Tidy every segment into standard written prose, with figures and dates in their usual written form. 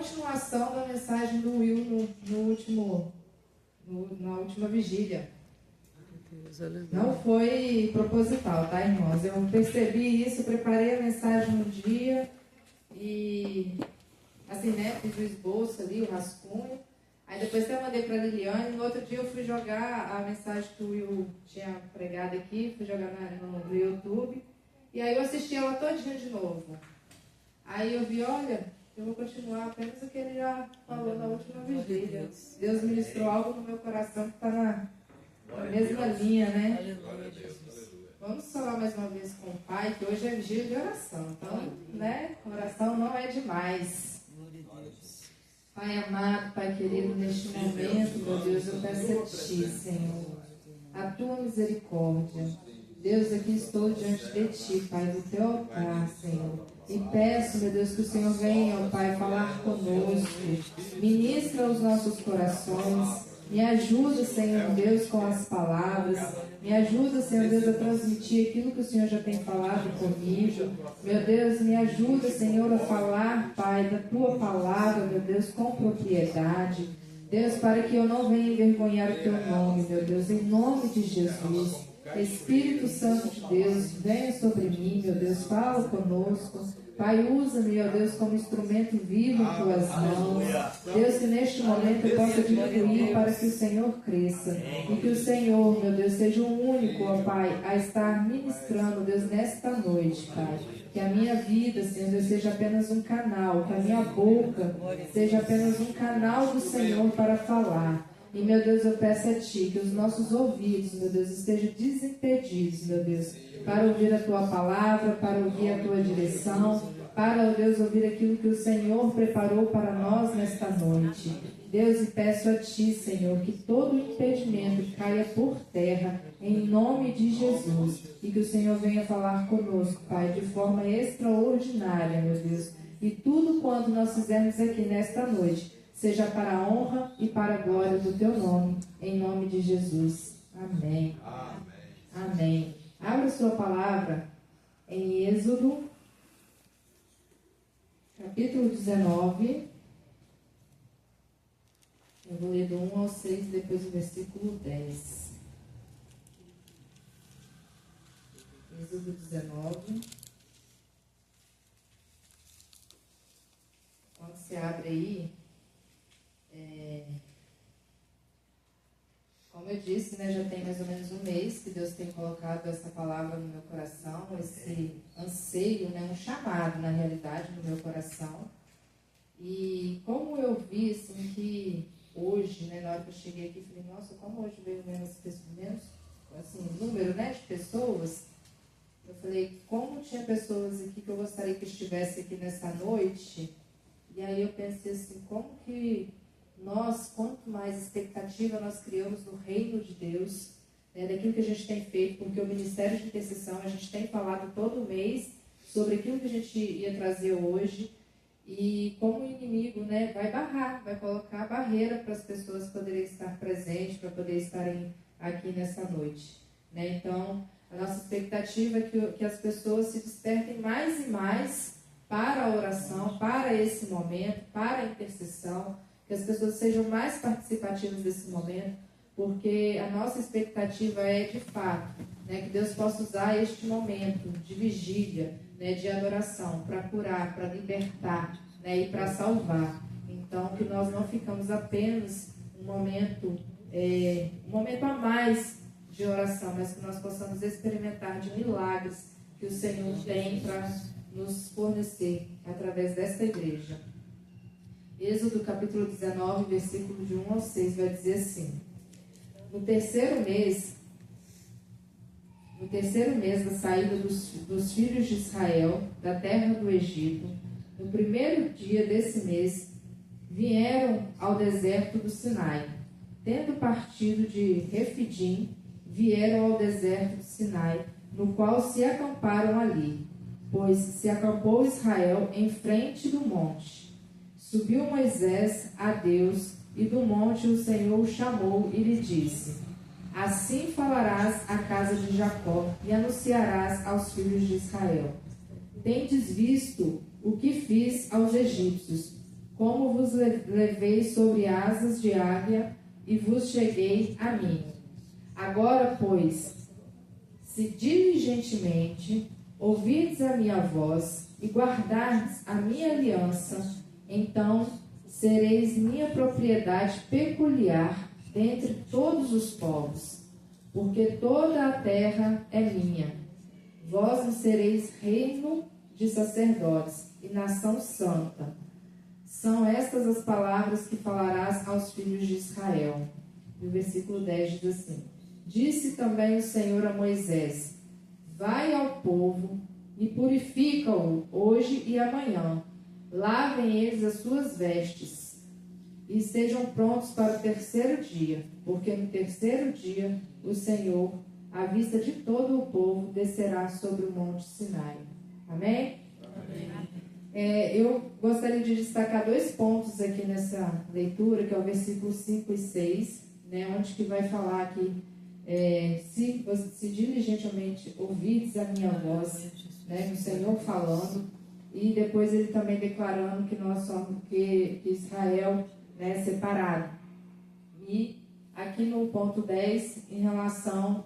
continuação da mensagem do Will na última vigília. Não foi proposital, tá, irmãos? Eu percebi isso, preparei a mensagem no dia e, assim, né, fiz o esboço ali, o rascunho. Aí depois eu mandei para a Liliane, no outro dia eu fui jogar a mensagem que o Will tinha pregado aqui, fui jogar no YouTube. E aí eu assisti ela todinha de novo. Aí eu vi, olha, eu vou continuar apenas o que ele já falou na última vigília. Deus ministrou algo no meu coração que está na mesma linha, né? Vamos falar mais uma vez com o Pai, que hoje é vigília de oração. Então, né, oração não é demais. Pai amado, Pai querido, neste momento, meu Deus, eu peço a Ti, Senhor, a Tua misericórdia. Deus, aqui estou diante de Ti, Pai, do Teu altar, Senhor. E peço, meu Deus, que o Senhor venha, ó Pai, falar conosco. Ministra os nossos corações. Me ajuda, Senhor Deus, com as palavras. Me ajuda, Senhor Deus, a transmitir aquilo que o Senhor já tem falado comigo. Meu Deus, me ajuda, Senhor, a falar, Pai, da Tua palavra, meu Deus, com propriedade. Deus, para que eu não venha envergonhar o Teu nome, meu Deus, em nome de Jesus. Espírito Santo de Deus, venha sobre mim, meu Deus, fala conosco. Pai, usa-me, ó Deus, como instrumento vivo em Tuas mãos. Deus, que neste momento eu possa diminuir para que o Senhor cresça. E que o Senhor, meu Deus, seja o único, ó Pai, a estar ministrando, Deus, nesta noite, Pai. Que a minha vida, Senhor Deus, seja apenas um canal, que a minha boca seja apenas um canal do Senhor para falar. E, meu Deus, eu peço a Ti que os nossos ouvidos, meu Deus, estejam desimpedidos, meu Deus, para ouvir a Tua palavra, para ouvir a Tua direção, para, ó Deus, ouvir aquilo que o Senhor preparou para nós nesta noite. Deus, e peço a Ti, Senhor, que todo impedimento caia por terra, em nome de Jesus, e que o Senhor venha falar conosco, Pai, de forma extraordinária, meu Deus. E tudo quanto nós fizermos aqui nesta noite, seja para a honra e para a glória do Teu nome, em nome de Jesus. Amém. Amém. Amém. Abra sua palavra em Êxodo, capítulo 19. Eu vou ler do 1 ao 6, depois o versículo 10. Êxodo 19. Quando você abre aí, como eu disse, né, já tem mais ou menos um mês que Deus tem colocado essa palavra no meu coração, esse anseio, né, um chamado, na realidade, no meu coração. E como eu vi, assim, que hoje, né, na hora que eu cheguei aqui, falei, nossa, como hoje veio menos assim, número, né, de pessoas. Eu falei, como tinha pessoas aqui que eu gostaria que estivesse aqui nessa noite. E aí eu pensei assim, como que nós, quanto mais expectativa nós criamos no reino de Deus, né, daquilo que a gente tem feito, porque o Ministério de Intercessão, a gente tem falado todo mês sobre aquilo que a gente ia trazer hoje, e como o inimigo, né, vai barrar, vai colocar barreira para as pessoas poderem estar presentes, para poderem estarem aqui nessa noite. Né? Então, a nossa expectativa é que as pessoas se despertem mais e mais para a oração, para esse momento, para a intercessão, que as pessoas sejam mais participativas desse momento, porque a nossa expectativa é, de fato, né, que Deus possa usar este momento de vigília, né, de adoração, para curar, para libertar, né, e para salvar. Então, que nós não ficamos apenas um momento a mais de oração, mas que nós possamos experimentar de milagres que o Senhor tem para nos fornecer através desta igreja. Êxodo capítulo 19, versículo de 1 ao 6, vai dizer assim: No terceiro mês da saída dos filhos de Israel da terra do Egito, no primeiro dia desse mês, vieram ao deserto do Sinai. Tendo partido de Refidim, vieram ao deserto do Sinai, no qual se acamparam ali, pois se acampou Israel em frente do monte. Subiu Moisés a Deus, e do monte o Senhor o chamou e lhe disse: Assim falarás à casa de Jacó e anunciarás aos filhos de Israel: Tendes visto o que fiz aos egípcios, como vos levei sobre asas de águia e vos cheguei a mim. Agora, pois, se diligentemente ouvirdes a minha voz e guardardes a minha aliança, então sereis minha propriedade peculiar dentre todos os povos, porque toda a terra é minha. Vós me sereis reino de sacerdotes e nação santa. São estas as palavras que falarás aos filhos de Israel. E o versículo 10 diz assim: Disse também o Senhor a Moisés: Vai ao povo e purifica-o hoje e amanhã. Lavem eles as suas vestes e estejam prontos para o terceiro dia, porque no terceiro dia o Senhor, à vista de todo o povo, descerá sobre o monte Sinai. Amém? Amém. Eu gostaria de destacar 2 pontos aqui nessa leitura, que é o versículo 5 e 6, né, onde que vai falar que se diligentemente ouvirdes a minha voz, né, o Senhor falando, e depois ele também declarando que nós somos, que Israel é separado. E aqui no ponto 10, em relação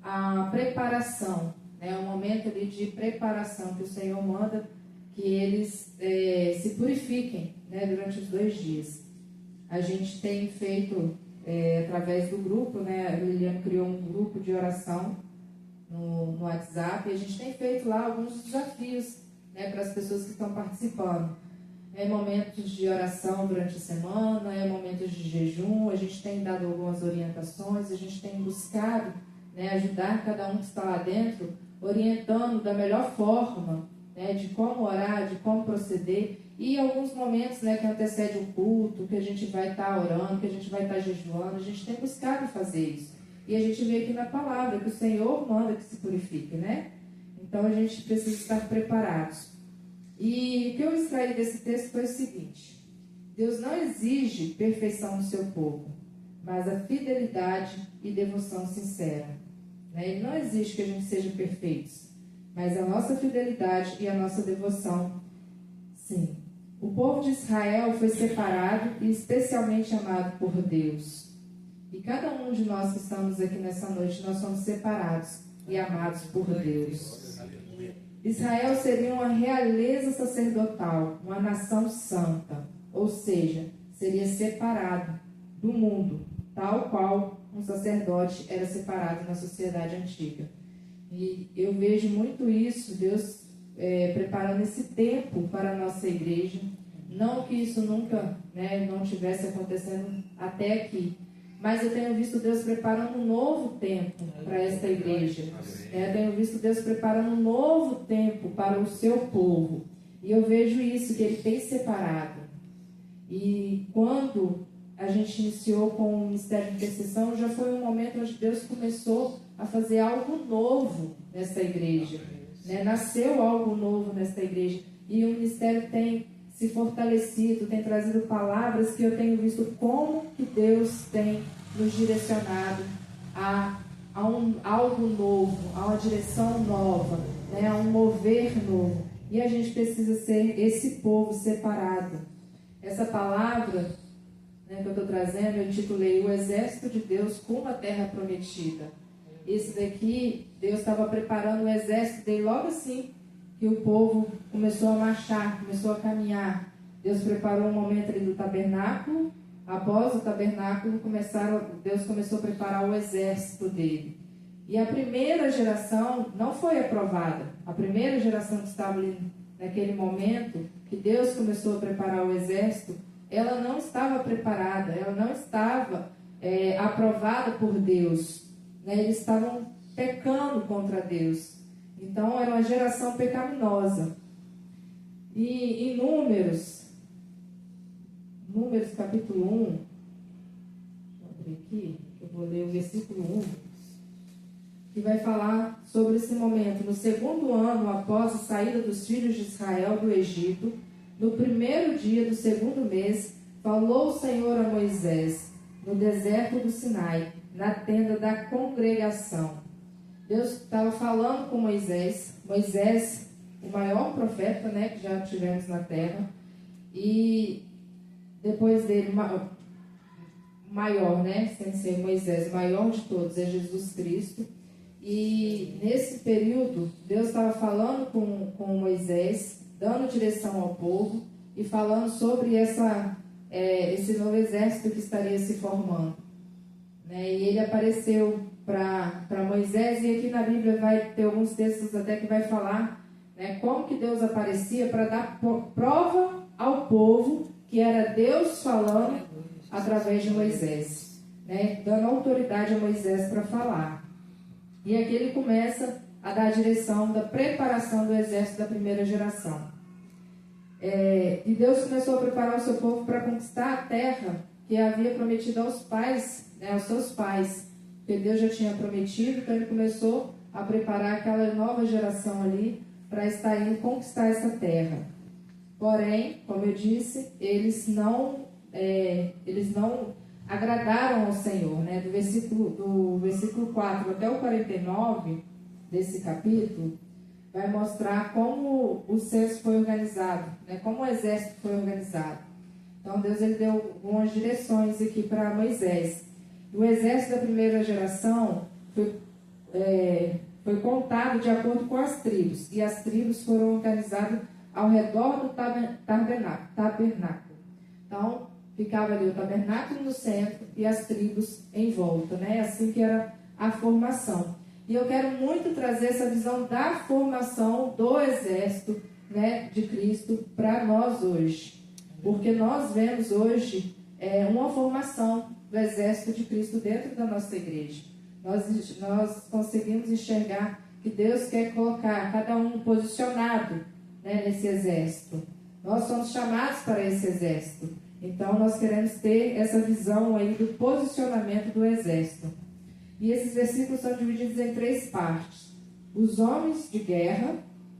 à preparação, né, o momento ali de preparação que o Senhor manda que eles se purifiquem, né, durante os 2 dias. A gente tem feito, através do grupo, né, a Liliane criou um grupo de oração no WhatsApp, e a gente tem feito lá alguns desafios, né, para as pessoas que estão participando. Momentos de oração durante a semana, momentos de jejum, a gente tem dado algumas orientações, a gente tem buscado, né, ajudar cada um que está lá dentro, orientando da melhor forma, né, de como orar, de como proceder, e alguns momentos, né, que antecede o culto, que a gente vai estar orando, que a gente vai estar jejuando, a gente tem buscado fazer isso. E a gente vê aqui na palavra que o Senhor manda que se purifique, né? Então a gente precisa estar preparados. E o que eu extraí desse texto foi o seguinte: Deus não exige perfeição no seu povo, mas a fidelidade e devoção sincera. Ele não exige que a gente seja perfeitos, mas a nossa fidelidade e a nossa devoção, sim. O povo de Israel foi separado e especialmente amado por Deus. E cada um de nós que estamos aqui nessa noite, nós somos separados e amados por Deus. Israel seria uma realeza sacerdotal, uma nação santa, ou seja, seria separado do mundo, tal qual um sacerdote era separado na sociedade antiga. E eu vejo muito isso, Deus preparando esse tempo para a nossa igreja. Não que isso nunca, né, não tivesse acontecendo até aqui, mas eu tenho visto Deus preparando um novo tempo para esta igreja. Eu tenho visto Deus preparando um novo tempo para o seu povo. E eu vejo isso, que Ele tem separado. E quando a gente iniciou com o Ministério de Intercessão, já foi um momento onde Deus começou a fazer algo novo nessa igreja. Nasceu algo novo nessa igreja. E o Ministério tem se fortalecido, tem trazido palavras que eu tenho visto como que Deus tem nos direcionado a algo novo, a uma direção nova, a um mover novo. E a gente precisa ser esse povo separado. Essa palavra, que eu estou trazendo, eu intitulei O Exército de Deus com a Terra Prometida. Esse daqui, Deus estava preparando o exército dele logo assim que o povo começou a marchar, começou a caminhar. Deus preparou um momento ali do tabernáculo. Após o tabernáculo, Deus começou a preparar o exército dele. E a primeira geração não foi aprovada. A primeira geração que estava ali naquele momento, que Deus começou a preparar o exército, ela não estava preparada, ela não estava aprovada por Deus. Eles estavam pecando contra Deus. Então, era uma geração pecaminosa. E em Números capítulo 1, deixa eu abrir aqui, eu vou ler o versículo 1, que vai falar sobre esse momento. No 2º ano após a saída dos filhos de Israel do Egito, no 1º dia do 2º mês, falou o Senhor a Moisés, no deserto do Sinai, na tenda da congregação. Deus estava falando com Moisés, o maior profeta, que já tivemos na terra, e depois dele, maior, né? Sem ser Moisés, o maior de todos é Jesus Cristo. E nesse período, Deus estava falando com Moisés, dando direção ao povo e falando sobre esse novo exército que estaria se formando. Né? E ele apareceu para Moisés, e aqui na Bíblia vai ter alguns textos até que vai falar, né, como que Deus aparecia para dar prova ao povo que era Deus falando através de Moisés, né, dando autoridade a Moisés para falar. E aqui ele começa a dar a direção da preparação do exército da primeira geração. E Deus começou a preparar o seu povo para conquistar a terra que havia prometido aos pais, né, aos seus pais, porque Deus já tinha prometido. Então ele começou a preparar aquela nova geração ali para estar indo conquistar essa terra. Porém, como eu disse, eles não agradaram ao Senhor, né? Do versículo 4 até o 49 desse capítulo, vai mostrar como o censo foi organizado, né? Como o exército foi organizado. Então, Deus ele deu algumas direções aqui para Moisés. O exército da primeira geração foi contado de acordo com as tribos, e as tribos foram organizadas ao redor do tabernáculo. Então, ficava ali o tabernáculo no centro e as tribos em volta, né? Assim que era a formação. E eu quero muito trazer essa visão da formação do exército, né, de Cristo para nós hoje. Porque nós vemos hoje uma formação do exército de Cristo dentro da nossa igreja. Nós conseguimos enxergar que Deus quer colocar cada um posicionado, né, nesse exército. Nós somos chamados para esse exército. Então, nós queremos ter essa visão aí do posicionamento do exército. E esses versículos são divididos em 3 partes. Os homens de guerra,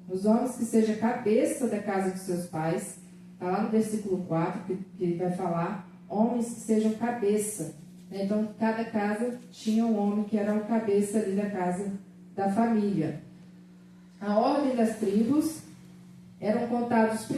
os homens que sejam cabeça da casa de seus pais. Está lá no versículo 4, que vai falar homens que sejam cabeça. Então, cada casa tinha um homem que era o cabeça ali da casa da família. A ordem das tribos eram contados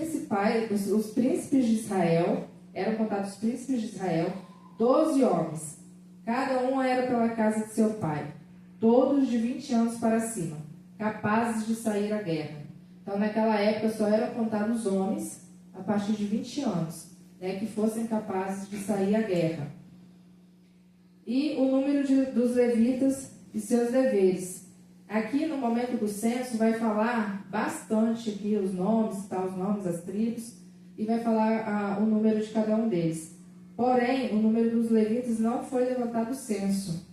os príncipes de Israel. Eram contados os príncipes de Israel, 12 homens. Cada um era pela casa de seu pai. Todos de 20 anos para cima, capazes de sair à guerra. Então, naquela época, só eram contados homens a partir de 20 anos, né, que fossem capazes de sair à guerra. E o número dos levitas e seus deveres. Aqui, no momento do censo, vai falar bastante aqui os nomes das tribos, e vai falar o número de cada um deles. Porém, o número dos levitas não foi levantado o censo,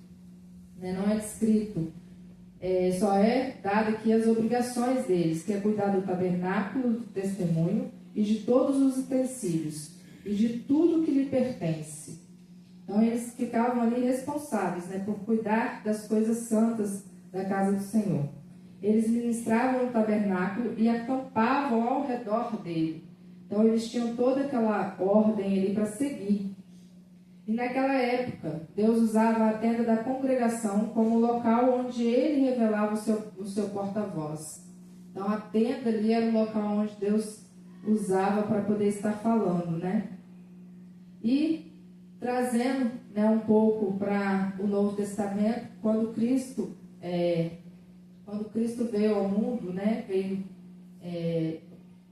né? Não é descrito. Só é dado aqui as obrigações deles, que é cuidar do tabernáculo do testemunho e de todos os utensílios e de tudo que lhe pertence. Então, eles ficavam ali responsáveis, né, por cuidar das coisas santas da casa do Senhor. Eles ministravam no tabernáculo e acampavam ao redor dele. Então, eles tinham toda aquela ordem ali para seguir. E naquela época, Deus usava a tenda da congregação como local onde ele revelava o seu porta-voz. Então, a tenda ali era o local onde Deus usava para poder estar falando, né? E trazendo, né, um pouco para o Novo Testamento, quando Cristo veio ao mundo, né, veio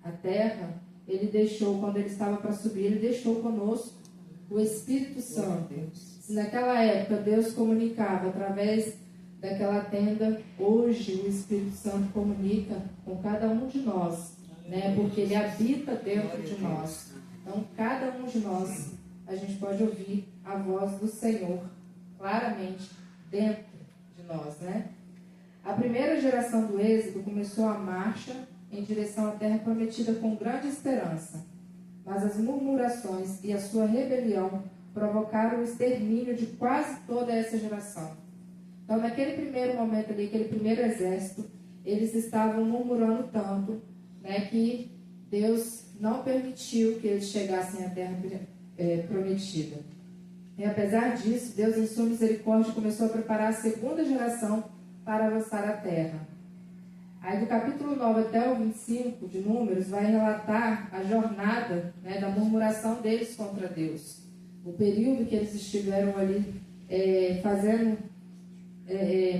à terra, ele deixou, quando ele estava para subir, ele deixou conosco o Espírito Santo. Se naquela época Deus comunicava através daquela tenda, hoje o Espírito Santo comunica com cada um de nós, né? Porque ele habita dentro de nós. Então, cada um de nós, a gente pode ouvir a voz do Senhor claramente dentro de nós, né? A primeira geração do Êxodo começou a marcha em direção à terra prometida com grande esperança, mas as murmurações e a sua rebelião provocaram o extermínio de quase toda essa geração. Então, naquele primeiro momento ali, aquele primeiro exército, eles estavam murmurando tanto, né, que Deus não permitiu que eles chegassem à terra prometida. E apesar disso, Deus, em sua misericórdia, começou a preparar a segunda geração para avançar a terra. Aí do capítulo 9 até o 25 de Números vai relatar a jornada, né, da murmuração deles contra Deus. O período que eles estiveram ali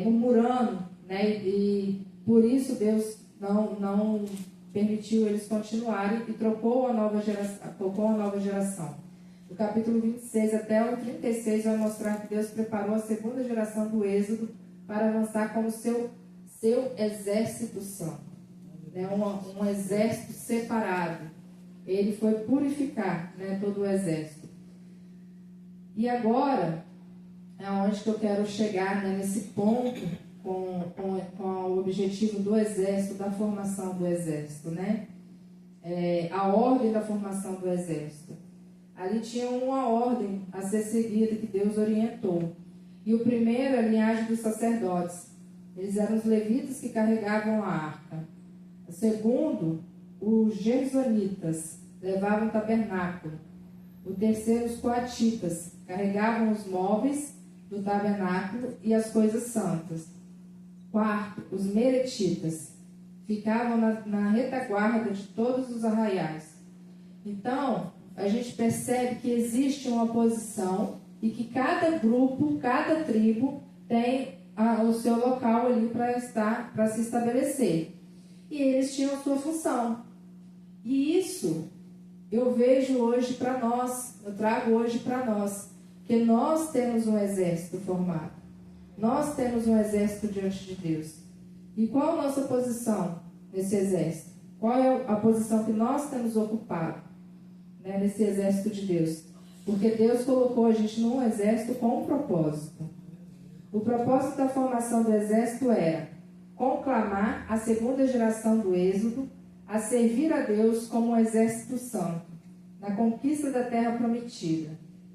murmurando, né, e por isso Deus não permitiu eles continuarem e trocou a nova geração. Do capítulo 26 até o 36 vai mostrar que Deus preparou a segunda geração do Êxodo para avançar como seu exército santo, né? Um exército separado. Ele foi purificar, né, todo o exército. E agora é onde que eu quero chegar, né, nesse ponto com o objetivo do exército, da formação do exército, né? A ordem da formação do exército. Ali tinha uma ordem a ser seguida que Deus orientou. E o primeiro é a linhagem dos sacerdotes. Eles eram os levitas que carregavam a arca. O segundo, os gersonitas, levavam o tabernáculo. O terceiro, os coatitas, carregavam os móveis do tabernáculo e as coisas santas. Quarto, os meretitas, ficavam na retaguarda de todos os arraiais. Então, a gente percebe que existe uma posição e que cada grupo, cada tribo tem o seu local ali para se estabelecer. E eles tinham a sua função. E isso eu vejo hoje para nós, eu trago hoje para nós, que nós temos um exército formado. Nós temos um exército diante de Deus. E qual a nossa posição nesse exército? Qual é a posição que nós temos ocupado, né, nesse exército de Deus? Porque Deus colocou a gente num exército com um propósito. O propósito da formação do exército era conclamar a segunda geração do Êxodo a servir a Deus como um exército santo, na conquista da terra prometida,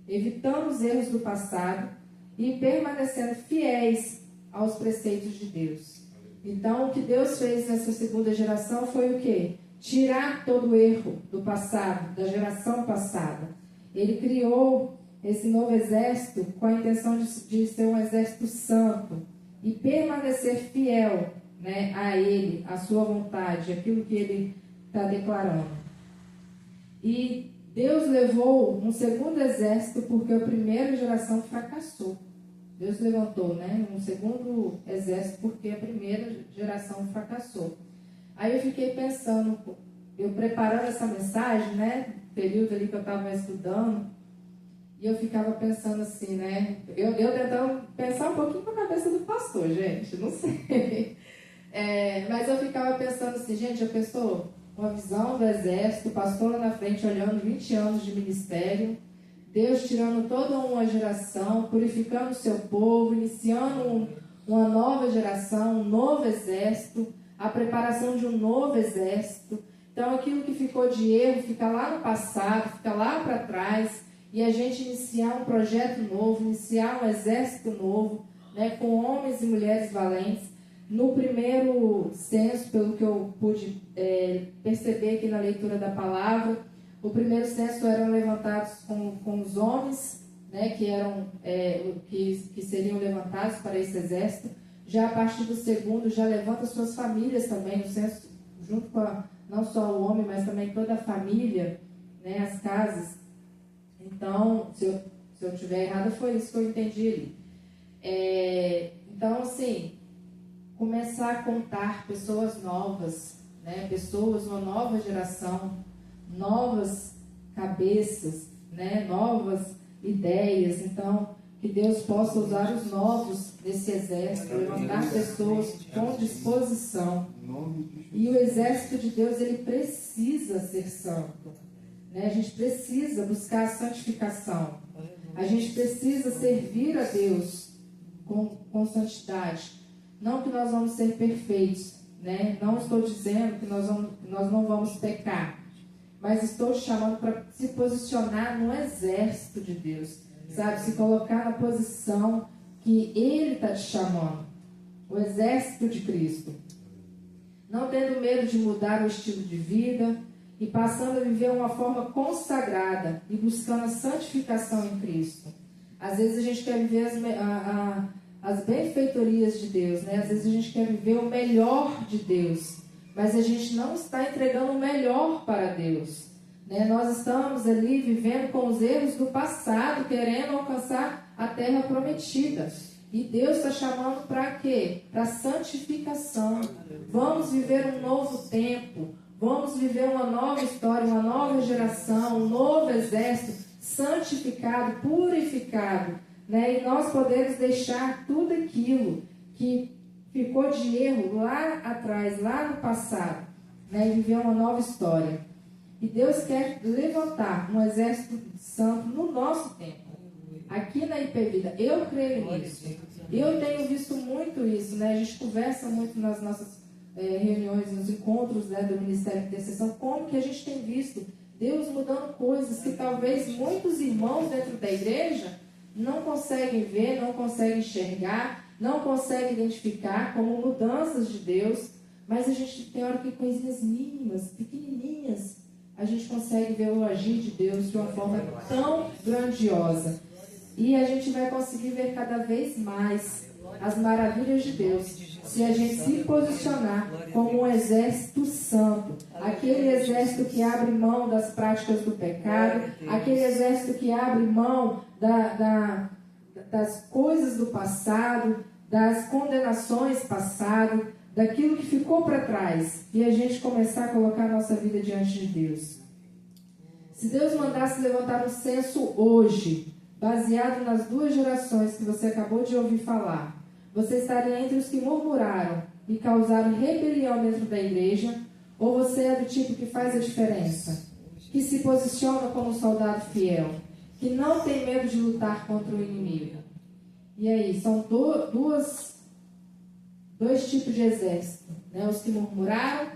evitando os erros do passado e permanecendo fiéis aos preceitos de Deus. Então, o que Deus fez nessa segunda geração foi o quê? Tirar todo o erro do passado, da geração passada. Ele criou esse novo exército com a intenção de ser um exército santo e permanecer fiel, né, a ele, a sua vontade, aquilo que ele está declarando. E Deus levou um segundo exército porque a primeira geração fracassou. Deus levantou, né, um segundo exército porque a primeira geração fracassou. Aí eu fiquei pensando, eu preparando essa mensagem, né, período ali que eu estava estudando, e eu ficava pensando assim, né, eu tentando pensar um pouquinho com a cabeça do pastor, gente, não sei. Mas eu ficava pensando assim, gente, já pensou? Uma visão do exército, o pastor lá na frente olhando 20 anos de ministério, Deus tirando toda uma geração, purificando o seu povo, iniciando uma nova geração, um novo exército, a preparação de um novo exército. Então aquilo que ficou de erro fica lá no passado, fica lá para trás, e a gente iniciar um projeto novo, iniciar um exército novo, né, com homens e mulheres valentes. No primeiro censo, pelo que eu pude perceber aqui na leitura da palavra, o primeiro censo eram levantados com os homens, né, que seriam levantados para esse exército. Já a partir do segundo, já levanta suas famílias também, o censo, junto com não só o homem, mas também toda a família, né, as casas. Então, se eu estiver errado, foi isso que eu entendi ali. Então, assim, começar a contar pessoas novas, né, pessoas, uma nova geração, novas cabeças, né, novas ideias. Então, que Deus possa usar os novos nesse exército, levantar pessoas com disposição. E o exército de Deus, ele precisa ser santo, né? A gente precisa buscar a santificação. A gente precisa servir a Deus com santidade. Não que nós vamos ser perfeitos, né? Não estou dizendo que nós não vamos pecar, mas estou chamando para se posicionar no exército de Deus, sabe? Se colocar na posição que Ele está te chamando, o exército de Cristo. Não tendo medo de mudar o estilo de vida e passando a viver uma forma consagrada e buscando a santificação em Cristo. Às vezes a gente quer viver as benfeitorias de Deus, né? Às vezes a gente quer viver o melhor de Deus, mas a gente não está entregando o melhor para Deus, né? Nós estamos ali vivendo com os erros do passado, querendo alcançar a terra prometida. E Deus está chamando para quê? Para santificação. Vamos viver um novo tempo. Vamos viver uma nova história, uma nova geração, um novo exército santificado, purificado, né? E nós podemos deixar tudo aquilo que ficou de erro lá atrás, lá no passado, né? E viver uma nova história. E Deus quer levantar um exército santo no nosso tempo. Aqui na IP Vida, eu creio nisso. Eu tenho visto muito isso, né? A gente conversa muito nas nossas reuniões, nos encontros, né, do Ministério de Intercessão, como que a gente tem visto Deus mudando coisas que talvez muitos irmãos dentro da igreja não conseguem ver, não conseguem enxergar, não conseguem identificar como mudanças de Deus, mas a gente tem hora que coisinhas mínimas, pequenininhas, a gente consegue ver o agir de Deus de uma forma tão grandiosa. E a gente vai conseguir ver cada vez mais as maravilhas de Deus, se a gente se posicionar como um exército santo, aquele exército que abre mão das práticas do pecado, aquele exército que abre mão das coisas do passado, das condenações passadas, daquilo que ficou para trás, e a gente começar a colocar a nossa vida diante de Deus. Se Deus mandasse levantar um censo hoje, baseado nas 2 gerações que você acabou de ouvir falar, você estaria entre os que murmuraram e causaram rebelião dentro da igreja, ou você é do tipo que faz a diferença, que se posiciona como um soldado fiel, que não tem medo de lutar contra o inimigo? E aí, são dois tipos de exército, né? Os que murmuraram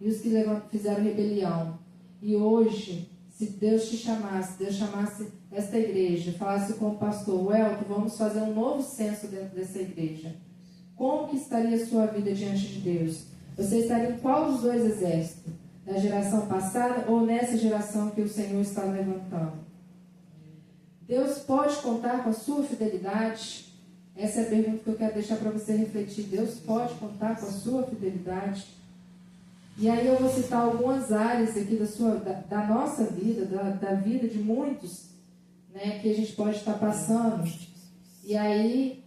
e os que fizeram rebelião. E hoje, se Deus te chamasse, Deus chamasse esta igreja, falasse com o pastor, Welton, vamos fazer um novo censo dentro dessa igreja. Como que estaria a sua vida diante de Deus? Você estaria em qual dos 2 exércitos? Na geração passada ou nessa geração que o Senhor está levantando? Deus pode contar com a sua fidelidade? Essa é a pergunta que eu quero deixar para você refletir. Deus pode contar com a sua fidelidade? E aí eu vou citar algumas áreas aqui da nossa vida, da vida de muitos, né, que a gente pode estar passando. E aí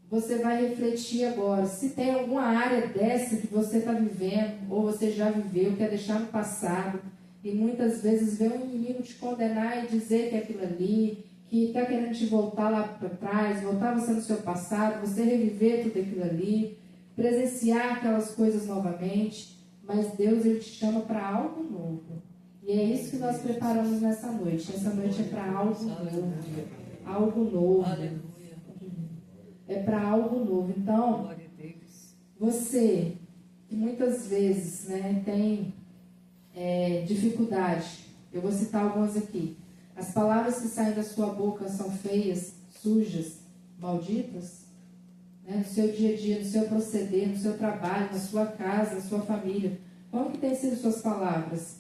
você vai refletir agora. Se tem alguma área dessa que você está vivendo, ou você já viveu, quer deixar no passado, e muitas vezes vê um inimigo te condenar e dizer que é aquilo ali, que está querendo te voltar lá para trás, voltar você no seu passado, você reviver tudo aquilo ali, presenciar aquelas coisas novamente. Mas Deus, Ele te chama para algo novo. E é isso que nós preparamos nessa noite. Essa noite é para algo novo. Algo novo. É para algo novo. Então, você que muitas vezes, né, tem dificuldade, eu vou citar algumas aqui. As palavras que saem da sua boca são feias, sujas, malditas, né, no seu dia a dia, no seu proceder, no seu trabalho, na sua casa, na sua família. Como que têm sido suas palavras?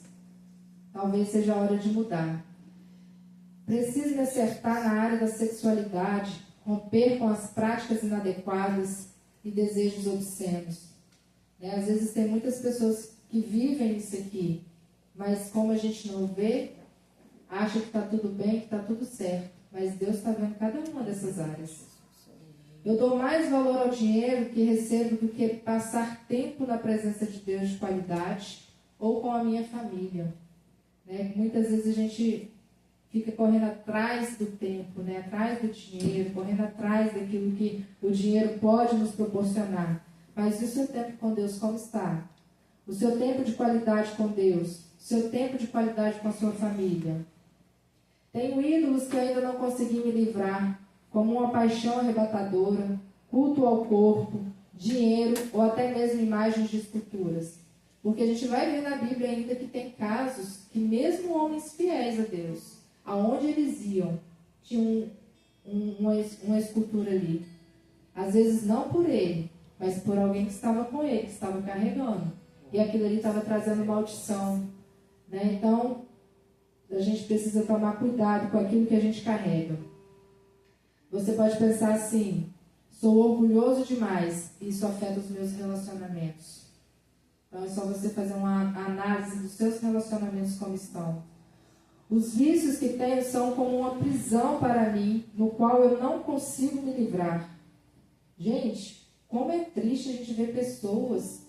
Talvez seja a hora de mudar. Preciso me acertar na área da sexualidade, romper com as práticas inadequadas e desejos obscenos. Né? Às vezes tem muitas pessoas que vivem isso aqui, mas como a gente não vê, acha que está tudo bem, que está tudo certo. Mas Deus está vendo cada uma dessas áreas. Eu dou mais valor ao dinheiro que recebo do que passar tempo na presença de Deus de qualidade ou com a minha família. Né? Muitas vezes a gente fica correndo atrás do tempo, né? Atrás do dinheiro, correndo atrás daquilo que o dinheiro pode nos proporcionar. Mas e o seu tempo com Deus, como está? O seu tempo de qualidade com Deus? O seu tempo de qualidade com a sua família? Tenho ídolos que ainda não consegui me livrar, como uma paixão arrebatadora, culto ao corpo, dinheiro ou até mesmo imagens de esculturas. Porque a gente vai ver na Bíblia ainda que tem casos que mesmo homens fiéis a Deus, aonde eles iam, tinha uma escultura ali. Às vezes não por ele, mas por alguém que estava com ele, que estava carregando. E aquilo ali estava trazendo maldição. Né? Então, a gente precisa tomar cuidado com aquilo que a gente carrega. Você pode pensar assim, Sou orgulhoso demais e isso afeta os meus relacionamentos. Então é só você fazer uma análise dos seus relacionamentos como estão. Os vícios que tenho são como uma prisão para mim, no qual eu não consigo me livrar. Gente, como é triste a gente ver pessoas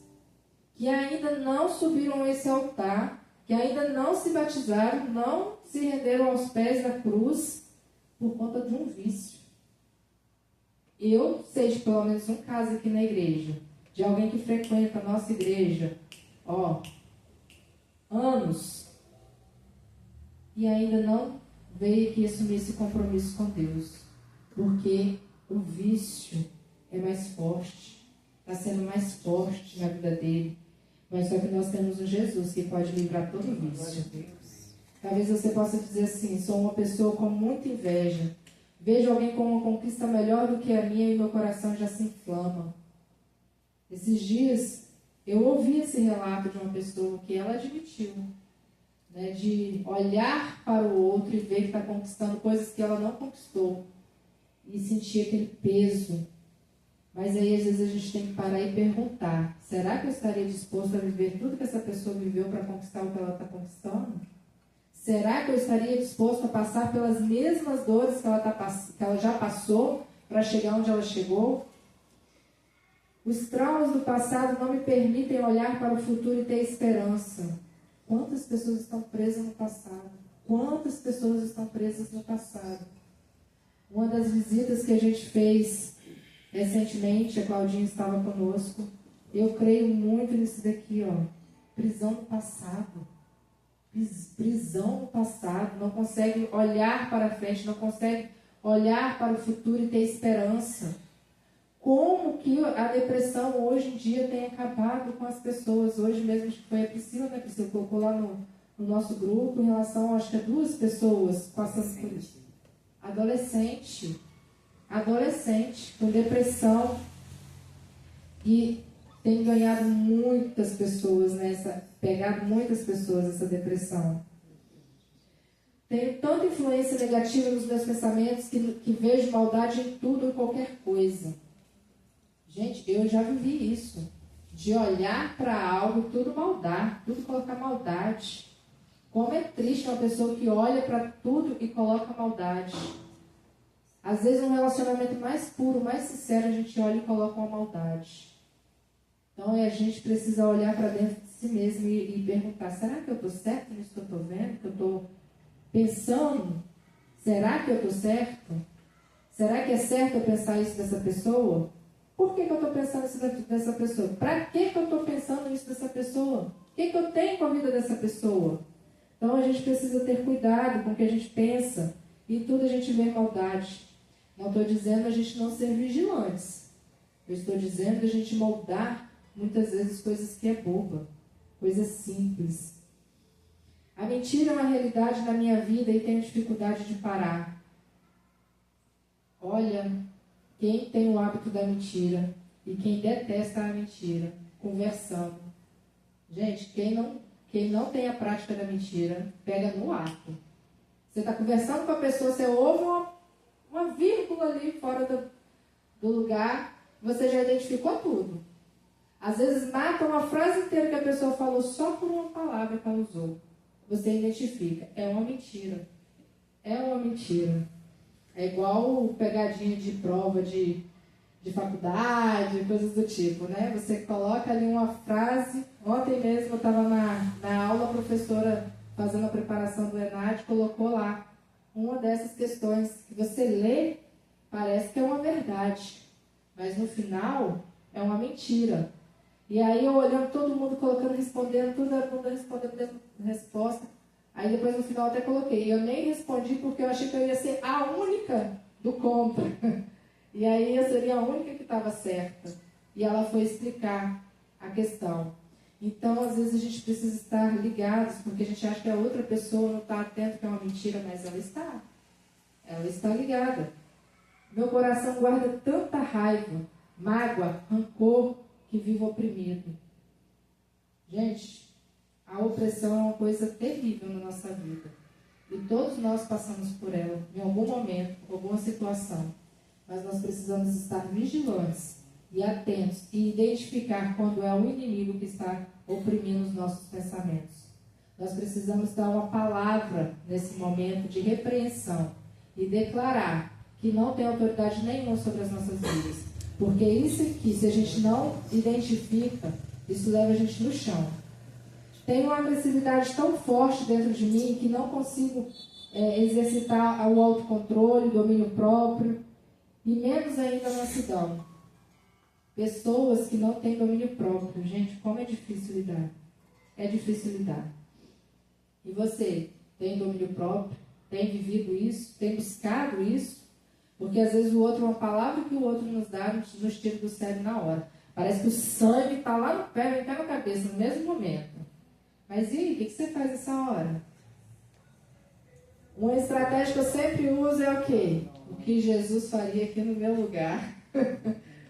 que ainda não subiram a esse altar, que ainda não se batizaram, não se renderam aos pés da cruz por conta de um vício. Eu sei de pelo menos um caso aqui na igreja, de alguém que frequenta a nossa igreja, anos, e ainda não veio aqui assumir esse compromisso com Deus, porque o vício é mais forte, está sendo mais forte na vida dele, mas só que nós temos um Jesus que pode livrar todo vício. Talvez você possa dizer assim, sou uma pessoa com muita inveja, vejo alguém com uma conquista melhor do que a minha e meu coração já se inflama. Esses dias eu ouvi esse relato de uma pessoa que ela admitiu, né, de olhar para o outro e ver que está conquistando coisas que ela não conquistou e sentir aquele peso. Mas aí às vezes a gente tem que parar e perguntar, será que eu estaria disposto a viver tudo que essa pessoa viveu para conquistar o que ela está conquistando? Será que eu estaria disposto a passar pelas mesmas dores que ela já passou para chegar onde ela chegou? Os traumas do passado não me permitem olhar para o futuro e ter esperança. Quantas pessoas estão presas no passado? Quantas pessoas estão presas no passado? Uma das visitas que a gente fez recentemente, a Claudinha estava conosco. Eu creio muito nisso daqui, prisão no passado. Prisão no passado, não consegue olhar para frente, não consegue olhar para o futuro e ter esperança. Como que a depressão hoje em dia tem acabado com as pessoas? Hoje mesmo, acho que foi a Priscila, né? Priscila colocou lá no nosso grupo, em relação, acho que a 2 pessoas passando por isso. Adolescente com depressão, e tem ganhado muitas pessoas pegado muitas pessoas essa depressão. Tenho tanta influência negativa nos meus pensamentos que vejo maldade em tudo e qualquer coisa. Gente, eu já vivi isso, de olhar para algo, tudo maldade, tudo colocar maldade. Como é triste uma pessoa que olha para tudo e coloca maldade. Às vezes, um relacionamento mais puro, mais sincero, a gente olha e coloca uma maldade. Então, a gente precisa olhar para dentro de si mesmo e perguntar, será que eu estou certo nisso que eu estou vendo, que eu estou pensando? Será que eu estou certo? Será que é certo eu pensar isso dessa pessoa? Por que eu estou pensando isso dessa pessoa? Para que eu estou pensando isso dessa pessoa? O que eu tenho com a vida dessa pessoa? Então, a gente precisa ter cuidado com o que a gente pensa, e tudo a gente vê maldade. Não estou dizendo a gente não ser vigilantes. Eu estou dizendo a gente moldar muitas vezes coisas que é boba, coisas simples. A mentira é uma realidade na minha vida e tenho dificuldade de parar. Olha, quem tem o hábito da mentira e quem detesta a mentira, conversando. Gente, quem não tem a prática da mentira, pega no ato. Você está conversando com a pessoa, você ouve uma vírgula ali fora do lugar, você já identificou tudo. Às vezes mata uma frase inteira que a pessoa falou só por uma palavra que ela usou. Você identifica. É uma mentira. É uma mentira. É igual pegadinha de prova de faculdade, coisas do tipo, né? Você coloca ali uma frase. Ontem mesmo eu estava na aula, a professora fazendo a preparação do ENAD, colocou lá uma dessas questões que você lê, parece que é uma verdade, mas no final é uma mentira. E aí eu olhando todo mundo colocando, respondendo, todo mundo respondendo a mesma resposta. Aí depois no final até coloquei. Eu nem respondi porque eu achei que eu ia ser a única do contra. E aí eu seria a única que estava certa. E ela foi explicar a questão. Então, às vezes a gente precisa estar ligados, porque a gente acha que a outra pessoa não está atenta que é uma mentira, mas ela está. Ela está ligada. Meu coração guarda tanta raiva, mágoa, rancor, que vivo oprimido. Gente, a opressão é uma coisa terrível na nossa vida. E todos nós passamos por ela, em algum momento, em alguma situação. mas nós precisamos estar vigilantes e atentos e identificar quando é o inimigo que está oprimindo os nossos pensamentos. Nós precisamos dar uma palavra nesse momento de repreensão e declarar que não tem autoridade nenhuma sobre as nossas vidas. Porque isso aqui, se a gente não identifica, isso leva a gente no chão. Tenho uma agressividade tão forte dentro de mim que não consigo exercitar o autocontrole, o domínio próprio, e menos ainda a mansidão. Pessoas que não têm domínio próprio. Gente, como é difícil lidar. É difícil lidar. E você tem domínio próprio? Tem vivido isso? Tem buscado isso? Porque às vezes o outro, uma palavra que o outro nos dá, nos tira do sério na hora. Parece que o sangue está lá no pé, vem cá na cabeça, no mesmo momento. Mas e aí, o que você faz nessa hora? Uma estratégia que eu sempre uso é o quê? O que Jesus faria aqui no meu lugar.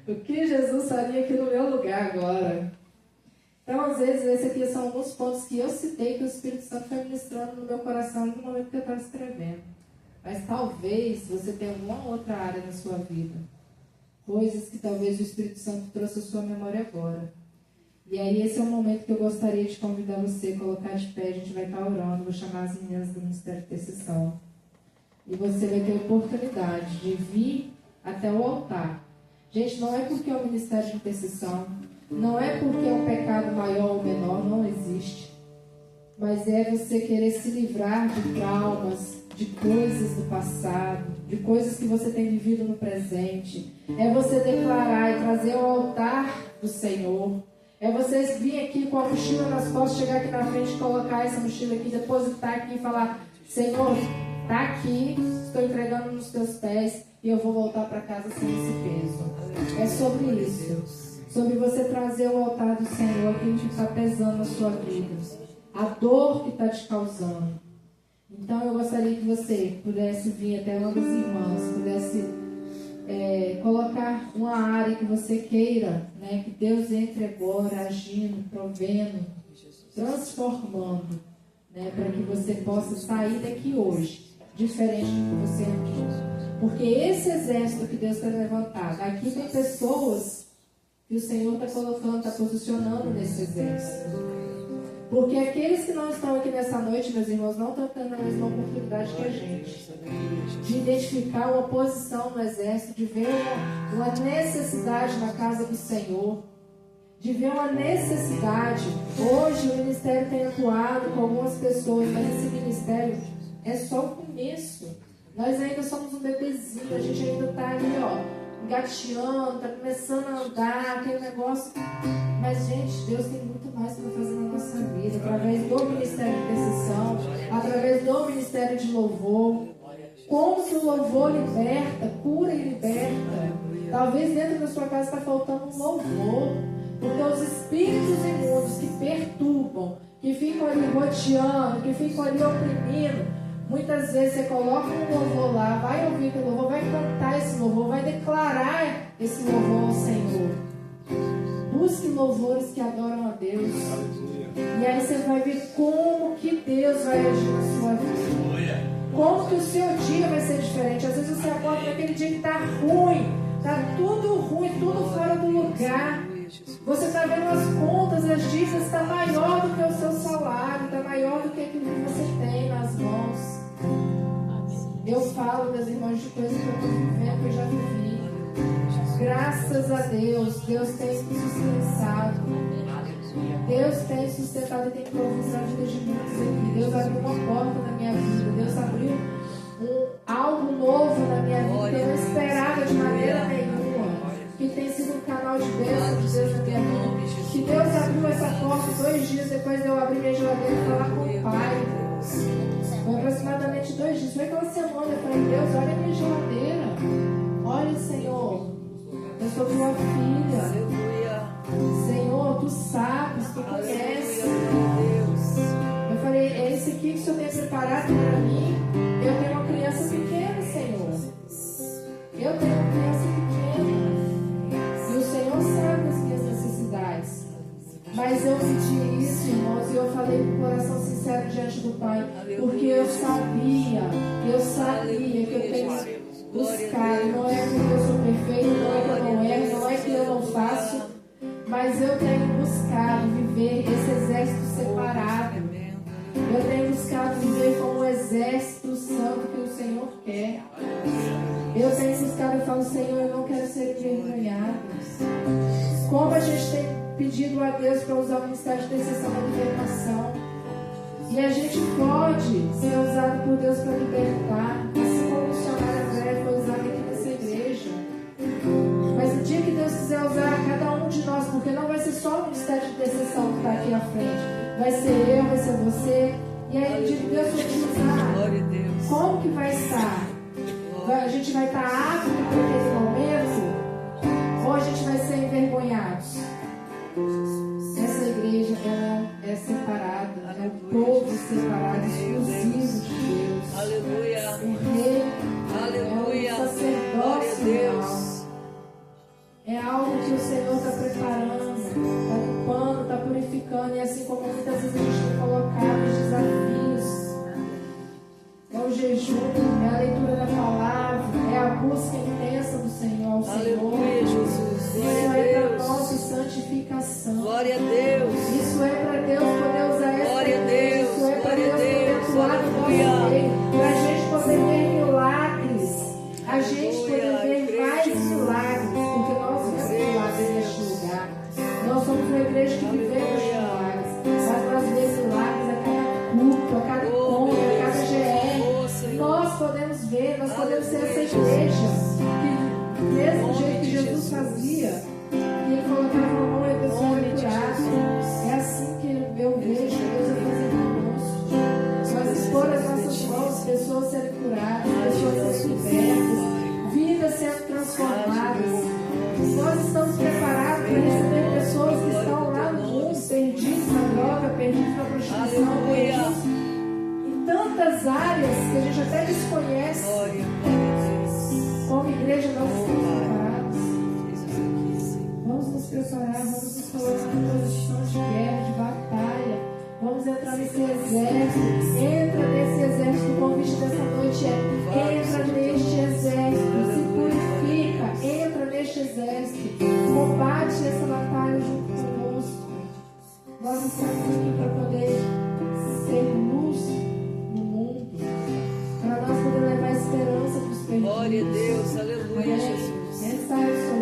O que Jesus faria aqui no meu lugar agora? Então, às vezes, esses aqui são alguns pontos que eu citei que o Espírito Santo foi ministrando no meu coração no momento que eu estava escrevendo. Mas talvez você tenha alguma outra área na sua vida. Coisas que talvez o Espírito Santo trouxe à sua memória agora. E aí esse é o momento que eu gostaria de convidar você a colocar de pé. A gente vai estar orando, vou chamar as meninas do Ministério de Intercessão. E você vai ter a oportunidade de vir até o altar. Gente, não é porque é o Ministério de Intercessão, não é porque é um pecado maior ou menor, não existe. Mas é você querer se livrar de traumas, de coisas do passado, de coisas que você tem vivido no presente. É você declarar e trazer ao altar do Senhor. É você vir aqui com a mochila nas costas, chegar aqui na frente, colocar essa mochila aqui, depositar aqui e falar: Senhor, está aqui, estou entregando nos teus pés e eu vou voltar para casa sem esse peso. É sobre isso. Sobre você trazer ao altar do Senhor aquilo que está pesando na sua vida. A dor que está te causando. Então eu gostaria que você pudesse vir até uma das irmãs, pudesse colocar uma área que você queira, né, que Deus entre agora agindo, provendo, transformando, né, para que você possa sair daqui hoje diferente do que você entrou. Porque esse exército que Deus está levantado, aqui tem pessoas que o Senhor está colocando, está posicionando nesse exército. Porque aqueles que não estão aqui nessa noite, meus irmãos, não estão tendo a mesma oportunidade que a gente. De identificar uma posição no exército, de ver uma necessidade na casa do Senhor. De ver uma necessidade. Hoje o ministério tem atuado com algumas pessoas, mas esse ministério é só o começo. Nós ainda somos um bebezinho, a gente ainda está ali, engateando, está começando a andar, aquele negócio. Mas, gente, Deus tem muito mais para fazer na nossa vida, através do Ministério de Intercessão, através do Ministério de Louvor. Como que o louvor liberta, cura e liberta. Talvez dentro da sua casa está faltando um louvor, porque os espíritos imundos que perturbam, que ficam ali rodeando, que ficam ali oprimindo, muitas vezes você coloca um louvor lá, vai ouvir aquele louvor, vai cantar esse louvor, vai declarar esse louvor ao Senhor. Busque louvores que adoram a Deus. E aí você vai ver como que Deus vai agir na sua vida. Como que o seu dia vai ser diferente. Às vezes você acorda naquele dia que está ruim. Está tudo ruim, tudo fora do lugar. Você está vendo as contas, as dívidas, está maior do que o seu salário, está maior do que aquilo que você tem nas mãos. Eu falo, meus irmãos, de coisas que eu estou vivendo, que eu já vivi. Graças a Deus, Deus tem sustentado. Deus tem sustentado e tem provido a vida de muitos aqui. Deus abriu uma porta na minha vida. Deus abriu algo novo na minha vida que eu não esperava de maneira nenhuma. Que tem sido um canal de bênção de Deus na minha vida. Que Deus abriu essa porta 2 dias depois de eu abrir minha geladeira e falar com o Pai. Foi aproximadamente 2 dias. Foi aquela semana. Eu falei: Deus, olha a minha geladeira. Olha, Senhor, eu sou tua filha. Senhor, tu sabes, tu conheces. Eu falei: é esse aqui que o Senhor tem preparado para mim. Eu tenho uma criança pequena, Senhor. Eu tenho uma criança pequena. E o Senhor sabe das minhas necessidades. Mas eu pedi isso, irmãos, e eu falei com o coração sincero diante do Pai. Porque eu sabia que eu tenho buscar. Não é porque eu sou perfeito, não é que eu não erro, não é que eu não faço, mas eu tenho buscado viver esse exército separado. Eu tenho buscado viver como o exército santo que o Senhor quer. Eu tenho buscado e falo, Senhor, eu não quero ser envergonhado. Como a gente tem pedido a Deus para usar o ministério de intercessão da libertação. E a gente pode ser usado por Deus para libertar, assim como o missionário André foi usado aqui nessa igreja. Mas no dia que Deus quiser usar cada um de nós, porque não vai ser só o ministério de intercessão que está aqui à frente, vai ser eu, vai ser você. E aí no dia que Deus for te usar, como que vai estar? A gente vai estar apto para aquele momento? Ou a gente vai ser envergonhados? Essa igreja é separada, é um povo separado, exclusivo de Deus. Aleluia. O rei Aleluia. é um sacerdócio real. É algo que o Senhor está preparando, está limpando, está purificando. E assim como muitas vezes a gente tem colocado os desafios, é o jejum, é a leitura da palavra, é a busca intensa do Senhor ao Senhor. Aleluia, Jesus. Isso Glória a é para Deus. nossa santificação. Glória a Deus. Isso é para Deus poder usar essa Glória a igreja. Deus. Isso é para Glória a Deus Deus. poder atuar no nosso Aleluia. meio, para a gente poder ver milagres, a gente poder ver mais milagres, porque nós vemos milagres neste lugar. Nós somos uma igreja que vivemos milagres, mas nós vemos milagres a cada culto, a cada ponto, a cada GR. Nós podemos ver, nós podemos ser essa igreja que, do mesmo jeito que Jesus fazia, e ele colocava a mão e a pessoa era curada. É assim que eu vejo Deus fazendo conosco. Nós expor as nossas mãos, pessoas serem curadas, pessoas serem libertas, vidas sendo transformadas. Nós estamos preparados para receber pessoas que estão lá no mundo, perdidos na droga, perdidos na prostituição, perdidos em tantas áreas que a gente até desconhece. Como igreja, nós estamos preparados. Vamos nos preparar, vamos nos colocar em posição de guerra, de batalha. Vamos entrar nesse exército. Entra nesse exército. O convite dessa noite é: entra neste exército, se purifica, entra neste exército, combate essa batalha junto conosco. Nós estamos aqui para poder ser luz no mundo, para nós poder levar esperança para os perdidos. Glória a Deus, aleluia, Jesus. Essa é a